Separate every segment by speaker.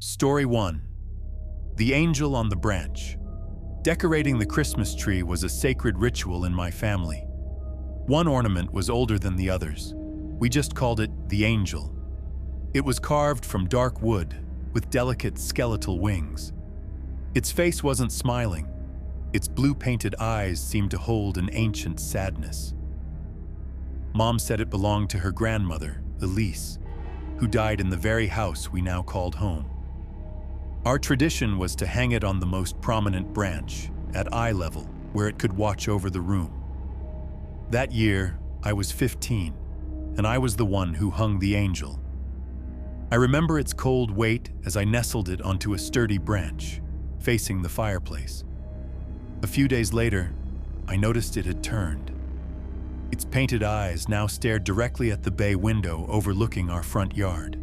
Speaker 1: Story 1. The Angel on the Branch. Decorating the Christmas tree was a sacred ritual in my family. One ornament was older than the others. We just called it the angel. It was carved from dark wood with delicate skeletal wings. Its face wasn't smiling. Its blue-painted eyes seemed to hold an ancient sadness. Mom said it belonged to her grandmother, Elise, who died in the very house we now called home. Our tradition was to hang it on the most prominent branch, at eye level, where it could watch over the room. That year, I was 15, and I was the one who hung the angel. I remember its cold weight as I nestled it onto a sturdy branch, facing the fireplace. A few days later, I noticed it had turned. Its painted eyes now stared directly at the bay window overlooking our front yard.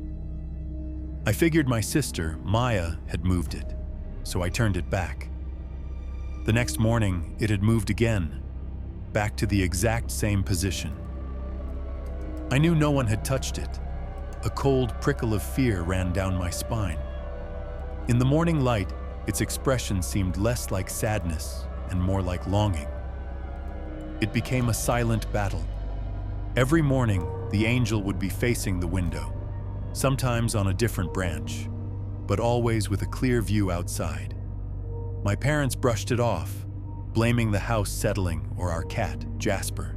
Speaker 1: I figured my sister, Maya, had moved it, so I turned it back. The next morning, it had moved again, back to the exact same position. I knew no one had touched it. A cold prickle of fear ran down my spine. In the morning light, its expression seemed less like sadness and more like longing. It became a silent battle. Every morning, the angel would be facing the window, sometimes on a different branch, but always with a clear view outside. My parents brushed it off, blaming the house settling or our cat, Jasper.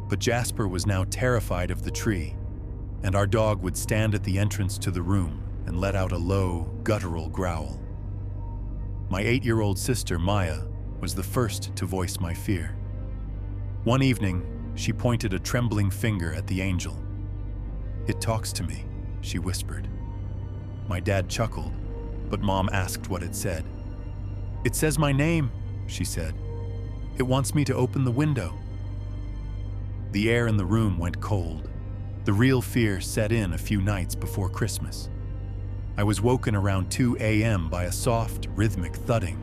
Speaker 1: But Jasper was now terrified of the tree, and our dog would stand at the entrance to the room and let out a low, guttural growl. My 8-year-old sister, Maya, was the first to voice my fear. One evening, she pointed a trembling finger at the angel. "It talks to me," she whispered. My dad chuckled, but Mom asked what it said. "It says my name," she said. "It wants me to open the window." The air in the room went cold. The real fear set in a few nights before Christmas. I was woken around 2 a.m. by a soft, rhythmic thudding.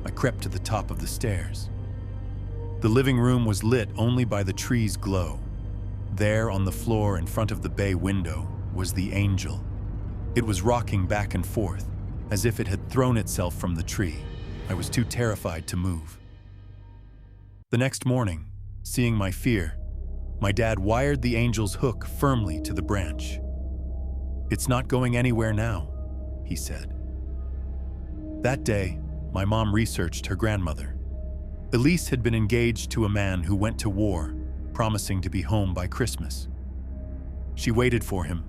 Speaker 1: I crept to the top of the stairs. The living room was lit only by the tree's glow. There, on the floor in front of the bay window, was the angel. It was rocking back and forth, as if it had thrown itself from the tree. I was too terrified to move. The next morning, seeing my fear, my dad wired the angel's hook firmly to the branch. "It's not going anywhere now," he said. That day, my mom researched her grandmother. Elise had been engaged to a man who went to war, promising to be home by Christmas. She waited for him,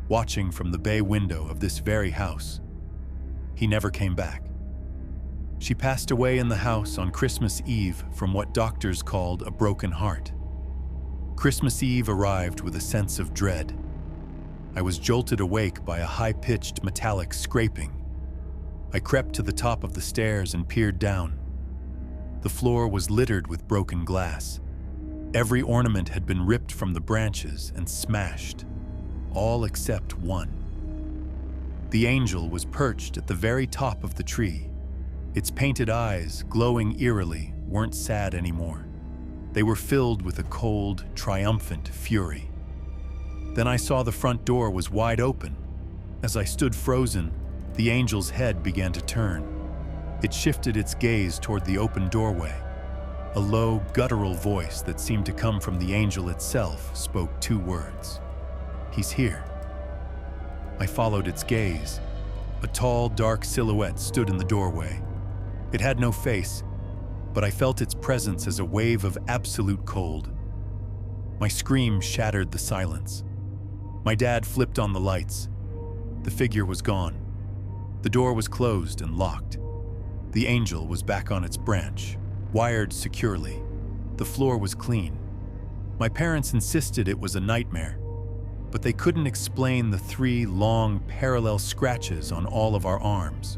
Speaker 1: watching from the bay window of this very house. He never came back. She passed away in the house on Christmas Eve from what doctors called a broken heart. Christmas Eve arrived with a sense of dread. I was jolted awake by a high-pitched metallic scraping. I crept to the top of the stairs and peered down. The floor was littered with broken glass. Every ornament had been ripped from the branches and smashed, all except one. The angel was perched at the very top of the tree. Its painted eyes, glowing eerily, weren't sad anymore. They were filled with a cold, triumphant fury. Then I saw the front door was wide open. As I stood frozen, the angel's head began to turn. It shifted its gaze toward the open doorway. A low, guttural voice that seemed to come from the angel itself spoke 2 words. "He's here." I followed its gaze. A tall, dark silhouette stood in the doorway. It had no face, but I felt its presence as a wave of absolute cold. My scream shattered the silence. My dad flipped on the lights. The figure was gone. The door was closed and locked. The angel was back on its branch, wired securely. The floor was clean. My parents insisted it was a nightmare, but they couldn't explain the 3 long, parallel scratches on all of our arms,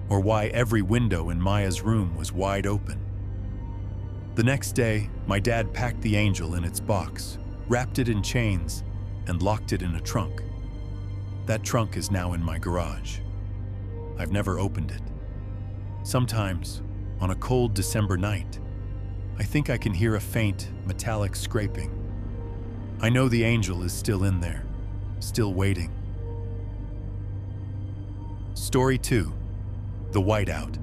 Speaker 1: or why every window in Maya's room was wide open. The next day, my dad packed the angel in its box, wrapped it in chains, and locked it in a trunk. That trunk is now in my garage. I've never opened it. Sometimes, on a cold December night, I think I can hear a faint, metallic scraping. I know the angel is still in there, still waiting. Story 2. The Whiteout.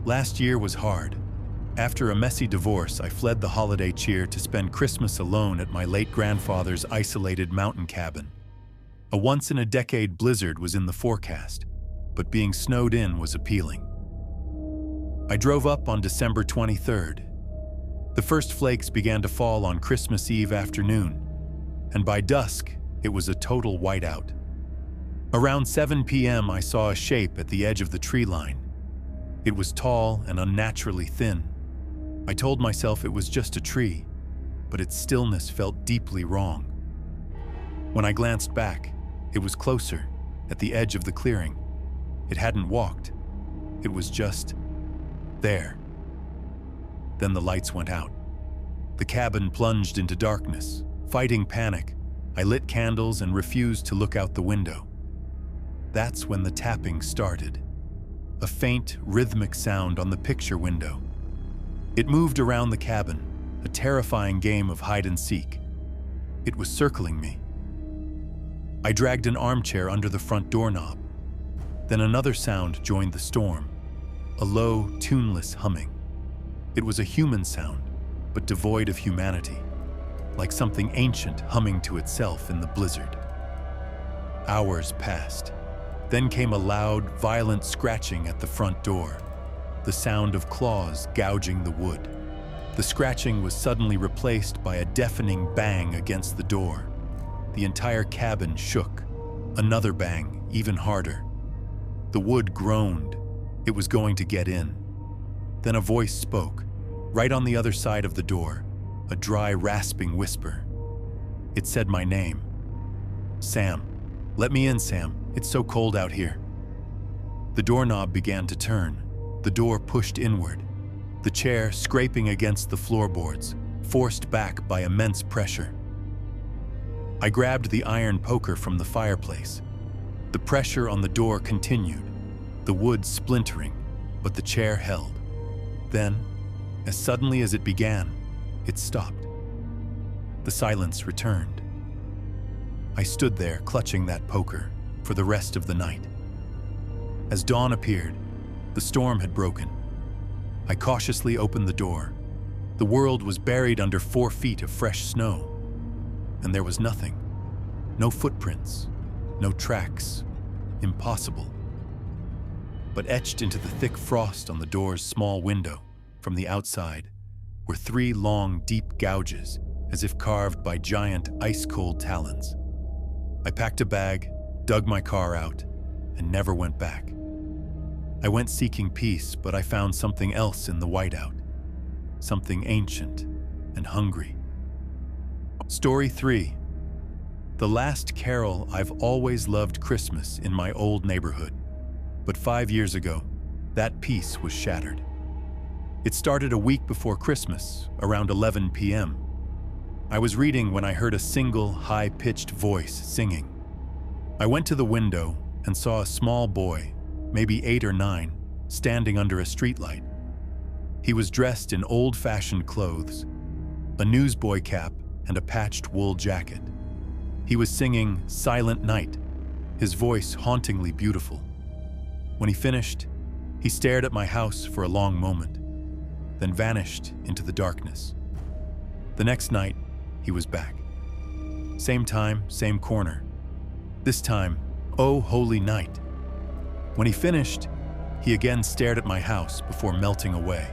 Speaker 1: Last year was hard. After a messy divorce, I fled the holiday cheer to spend Christmas alone at my late grandfather's isolated mountain cabin. A once-in-a-decade blizzard was in the forecast, but being snowed in was appealing. I drove up on December 23rd. The first flakes began to fall on Christmas Eve afternoon, and by dusk, it was a total whiteout. Around 7 p.m., I saw a shape at the edge of the tree line. It was tall and unnaturally thin. I told myself it was just a tree, but its stillness felt deeply wrong. When I glanced back, it was closer, at the edge of the clearing. It hadn't walked. It was just there. Then the lights went out. The cabin plunged into darkness. Fighting panic, I lit candles and refused to look out the window. That's when the tapping started. A faint, rhythmic sound on the picture window. It moved around the cabin, a terrifying game of hide and seek. It was circling me. I dragged an armchair under the front doorknob. Then another sound joined the storm, a low, tuneless humming. It was a human sound, but devoid of humanity, like something ancient humming to itself in the blizzard. Hours passed. Then came a loud, violent scratching at the front door, the sound of claws gouging the wood. The scratching was suddenly replaced by a deafening bang against the door. The entire cabin shook. Another bang, even harder. The wood groaned. It was going to get in. Then a voice spoke, right on the other side of the door, a dry, rasping whisper. It said my name. Sam. Let me in, Sam. It's so cold out here. The doorknob began to turn. The door pushed inward. The chair scraping against the floorboards, forced back by immense pressure. I grabbed the iron poker from the fireplace. The pressure on the door continued, the wood splintering, but the chair held. Then, as suddenly as it began, it stopped. The silence returned. I stood there clutching that poker for the rest of the night. As dawn appeared, the storm had broken. I cautiously opened the door. The world was buried under 4 feet of fresh snow, and there was nothing. No footprints, no tracks. Impossible. But etched into the thick frost on the door's small window, from the outside, were 3 long, deep gouges, as if carved by giant, ice-cold talons. I packed a bag, dug my car out, and never went back. I went seeking peace, but I found something else in the whiteout. Something ancient and hungry. Story 3. The last carol. I've always loved Christmas in my old neighborhood. But 5 years ago, that peace was shattered. It started a week before Christmas, around 11 p.m. I was reading when I heard a single, high-pitched voice singing. I went to the window and saw a small boy, maybe 8 or 9, standing under a streetlight. He was dressed in old-fashioned clothes, a newsboy cap and a patched wool jacket. He was singing Silent Night, his voice hauntingly beautiful. When he finished, he stared at my house for a long moment, then vanished into the darkness. The next night, he was back. Same time, same corner. This time, oh holy night. When he finished, he again stared at my house before melting away.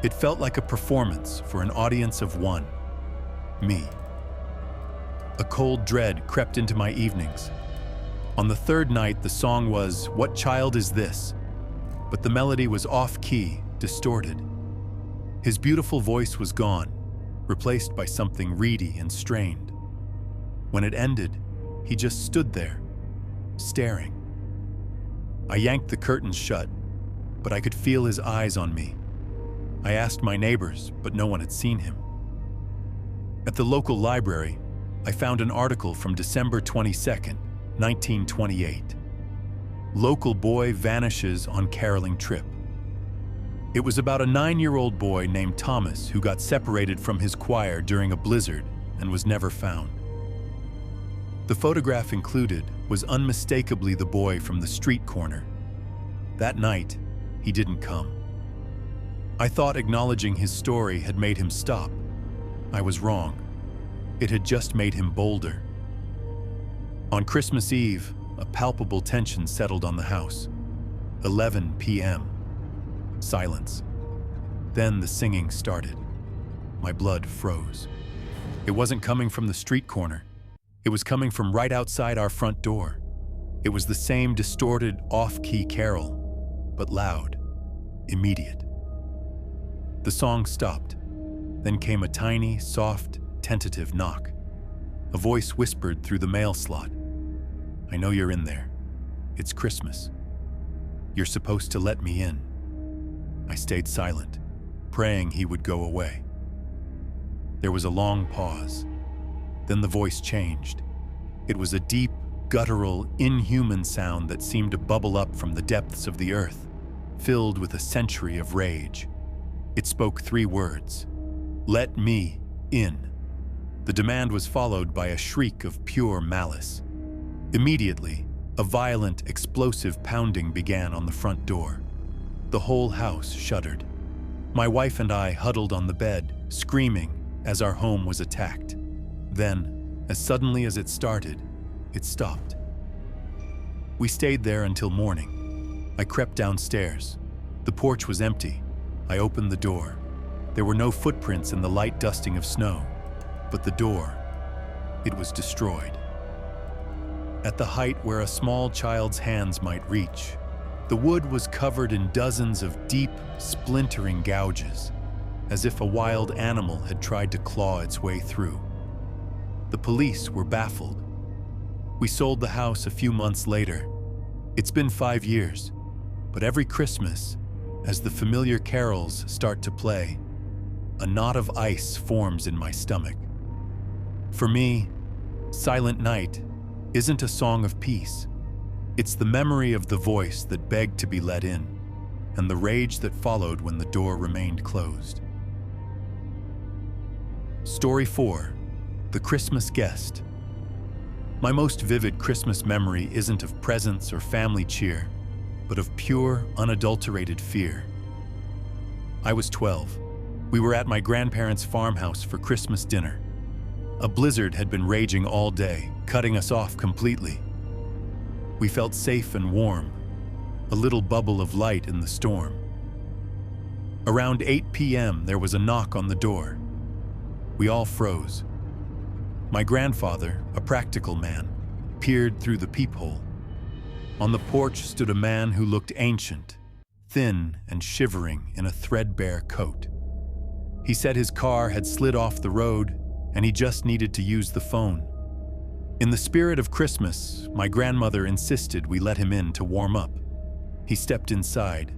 Speaker 1: It felt like a performance for an audience of one, me. A cold dread crept into my evenings. On the 3rd night, the song was "What Child Is This?" but the melody was off-key, distorted. His beautiful voice was gone, replaced by something reedy and strained. When it ended, he just stood there, staring. I yanked the curtains shut, but I could feel his eyes on me. I asked my neighbors, but no one had seen him. At the local library, I found an article from December 22nd, 1928. Local boy vanishes on caroling trip. It was about a 9-year-old boy named Thomas who got separated from his choir during a blizzard and was never found. The photograph included was unmistakably the boy from the street corner. That night, he didn't come. I thought acknowledging his story had made him stop. I was wrong. It had just made him bolder. On Christmas Eve, a palpable tension settled on the house. 11 p.m. Silence. Then the singing started. My blood froze. It wasn't coming from the street corner. It was coming from right outside our front door. It was the same distorted, off-key carol, but loud, immediate. The song stopped. Then came a tiny, soft, tentative knock. A voice whispered through the mail slot. "I know you're in there. It's Christmas. You're supposed to let me in." I stayed silent, praying he would go away. There was a long pause. Then the voice changed. It was a deep, guttural, inhuman sound that seemed to bubble up from the depths of the earth, filled with a century of rage. It spoke 3 words: "Let me in." The demand was followed by a shriek of pure malice. Immediately, a violent, explosive pounding began on the front door. The whole house shuddered. My wife and I huddled on the bed, screaming as our home was attacked. Then, as suddenly as it started, it stopped. We stayed there until morning. I crept downstairs. The porch was empty. I opened the door. There were no footprints in the light dusting of snow, but the door, it was destroyed. At the height where a small child's hands might reach, the wood was covered in dozens of deep, splintering gouges, as if a wild animal had tried to claw its way through. The police were baffled. We sold the house a few months later. It's been 5 years, but every Christmas, as the familiar carols start to play, a knot of ice forms in my stomach. For me, Silent Night isn't a song of peace. It's the memory of the voice that begged to be let in, and the rage that followed when the door remained closed. Story 4: The Christmas Guest. My most vivid Christmas memory isn't of presents or family cheer, but of pure, unadulterated fear. I was 12. We were at my grandparents' farmhouse for Christmas dinner. A blizzard had been raging all day, cutting us off completely. We felt safe and warm, a little bubble of light in the storm. Around 8 p.m., there was a knock on the door. We all froze. My grandfather, a practical man, peered through the peephole. On the porch stood a man who looked ancient, thin and shivering in a threadbare coat. He said his car had slid off the road and he just needed to use the phone. In the spirit of Christmas, my grandmother insisted we let him in to warm up. He stepped inside,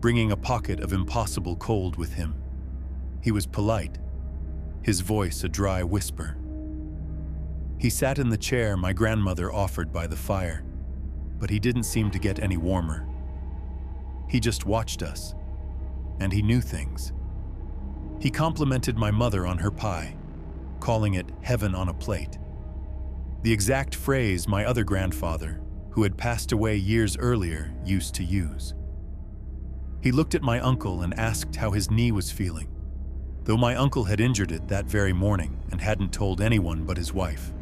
Speaker 1: bringing a pocket of impossible cold with him. He was polite, his voice a dry whisper. He sat in the chair my grandmother offered by the fire, but he didn't seem to get any warmer. He just watched us, and he knew things. He complimented my mother on her pie, calling it heaven on a plate. The exact phrase my other grandfather, who had passed away years earlier, used to use. He looked at my uncle and asked how his knee was feeling, though my uncle had injured it that very morning and hadn't told anyone but his wife.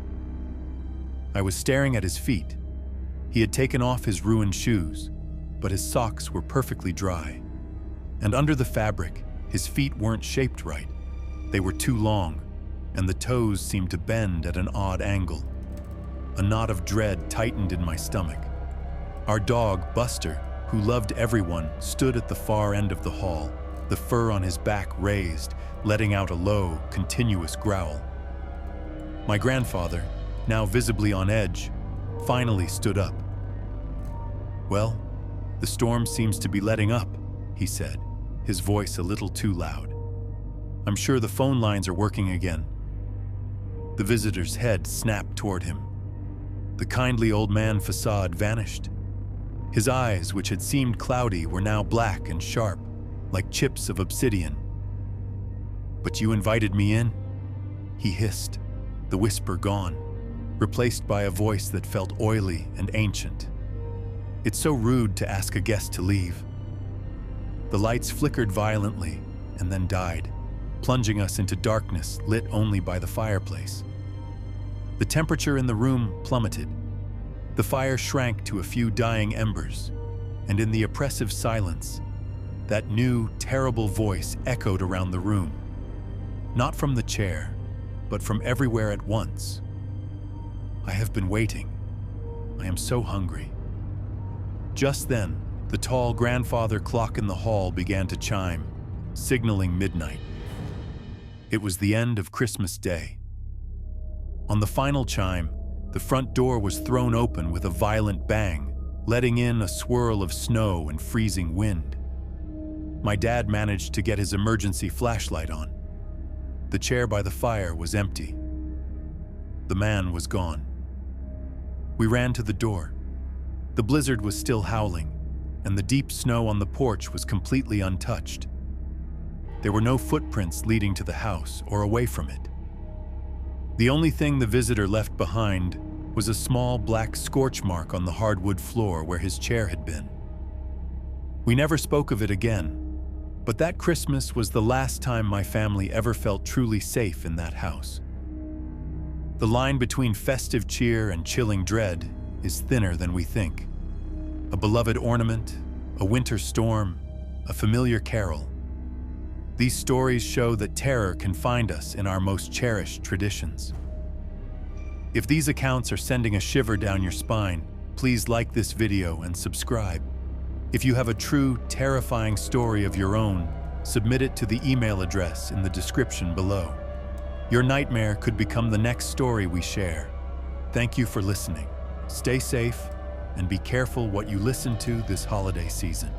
Speaker 1: I was staring at his feet. He had taken off his ruined shoes, but his socks were perfectly dry. And under the fabric, his feet weren't shaped right. They were too long, and the toes seemed to bend at an odd angle. A knot of dread tightened in my stomach. Our dog, Buster, who loved everyone, stood at the far end of the hall, the fur on his back raised, letting out a low, continuous growl. My grandfather, now visibly on edge, finally stood up. "Well, the storm seems to be letting up," he said, his voice a little too loud. "I'm sure the phone lines are working again." The visitor's head snapped toward him. The kindly old man facade vanished. His eyes, which had seemed cloudy, were now black and sharp, like chips of obsidian. "But you invited me in?" he hissed, the whisper gone. replaced by a voice that felt oily and ancient. It's so rude to ask a guest to leave. The lights flickered violently and then died, plunging us into darkness lit only by the fireplace. The temperature in the room plummeted. The fire shrank to a few dying embers, and in the oppressive silence, that new, terrible voice echoed around the room. Not from the chair, but from everywhere at once. I have been waiting. I am so hungry. Just then, the tall grandfather clock in the hall began to chime, signaling midnight. It was the end of Christmas Day. On the final chime, the front door was thrown open with a violent bang, letting in a swirl of snow and freezing wind. My dad managed to get his emergency flashlight on. The chair by the fire was empty. The man was gone. We ran to the door. The blizzard was still howling, and the deep snow on the porch was completely untouched. There were no footprints leading to the house or away from it. The only thing the visitor left behind was a small black scorch mark on the hardwood floor where his chair had been. We never spoke of it again, but that Christmas was the last time my family ever felt truly safe in that house. The line between festive cheer and chilling dread is thinner than we think. A beloved ornament, a winter storm, a familiar carol. These stories show that terror can find us in our most cherished traditions. If these accounts are sending a shiver down your spine, please like this video and subscribe. If you have a true, terrifying story of your own, submit it to the email address in the description below. Your nightmare could become the next story we share. Thank you for listening. Stay safe and be careful what you listen to this holiday season.